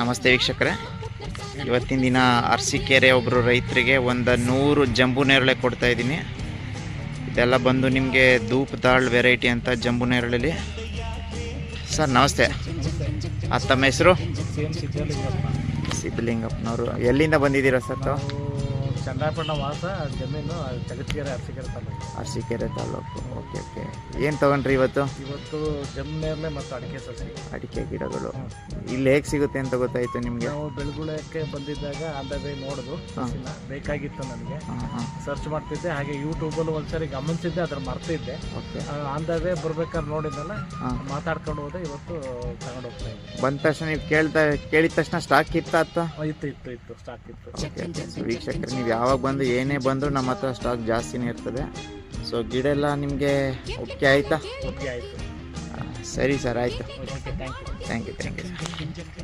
ನಮಸ್ತೆ ವೀಕ್ಷಕರೇ, ಇವತ್ತಿನ ದಿನ ಅರಸೀಕೆರೆ ಒಬ್ಬರು ರೈತರಿಗೆ ಒಂದು 100 ಜಂಬೂ ನೇರಳೆ ಕೊಡ್ತಾ ಇದ್ದೀನಿ. ಇದೆಲ್ಲ ಬಂದು ನಿಮಗೆ ಧೂಪ್ ದಾಳ್ ವೆರೈಟಿ ಅಂತ ಜಂಬೂ ನೇರಳೆಲಿ. ಸರ್ ನಮಸ್ತೆ, ತಮ್ಮ ಹೆಸರು? ಸಿದ್ಧಲಿಂಗಪ್ಪನವರು. ಎಲ್ಲಿಂದ ಬಂದಿದ್ದೀರಾ ಸರ್ ತಾವು? ಚಂದ್ರಾಪಟ್ಟಣ ವಾಸ, ಜಮೀನು ಜಗತ್ಗೆರೆ, ಅರಸೀಕೆರೆ ತಾಲೂಕು. Okay okay. ಏನು ತೊಗೊಂಡ್ರಿ ಇವತ್ತು? ಜಂಬೂ ನೇರಳೆ ಮತ್ತು ಅಡಿಕೆ ಸಸಿ, ಅಡಿಕೆ ಗಿಡಗಳು ಇಲ್ಲಿ ಹೇಗೆ ಸಿಗುತ್ತೆ ಅಂತ ಗೊತ್ತಾಯಿತು ನಿಮಗೆ? ನಾವು ಬೆಳಗುಳಕ್ಕೆ ಬಂದಿದ್ದಾಗ ಅಂದವೇ ನೋಡೋದು, ಬೇಕಾಗಿತ್ತು ನನಗೆ. ಸರ್ಚ್ ಮಾಡ್ತಿದ್ದೆ, ಹಾಗೆ ಯೂಟ್ಯೂಬಲ್ಲಿ ಒಂದ್ಸರಿ ಗಮನಿಸಿದ್ದೆ, ಅದ್ರ ಮರ್ತಿದ್ದೆ. ಓಕೆ. ಅಂದವೇ ಬರ್ಬೇಕಾದ್ರೆ ನೋಡಿದ್ನಲ್ಲ, ಮಾತಾಡ್ಕೊಂಡು ಹೋದೆ. ಇವತ್ತು ತಗೊಂಡು ಹೋಗ್ತಾ ಇದ್ದೆ. ಬಂದ ತಕ್ಷಣ ನೀವು ಕೇಳಿದ ತಕ್ಷಣ ಸ್ಟಾಕ್ ಇತ್ತು? ಇತ್ತು ಸ್ಟಾಕ್ ಇತ್ತು. ಓಕೆ. ವೀಕ್ಷಕರು, ನೀವು ಯಾವಾಗ ಬಂದು ಏನೇ ಬಂದರೂ ನಮ್ಮ ಹತ್ರ ಸ್ಟಾಕ್ ಜಾಸ್ತಿನೇ ಇರ್ತದೆ. ಸೊ ಗಿಡ ಎಲ್ಲ ನಿಮಗೆ ಓಕೆ ಆಯಿತಾ? ಓಕೆ ಆಯಿತು. ಸರಿ ಸರ್, ಆಯಿತು. Okay, thank you. Thank you sir.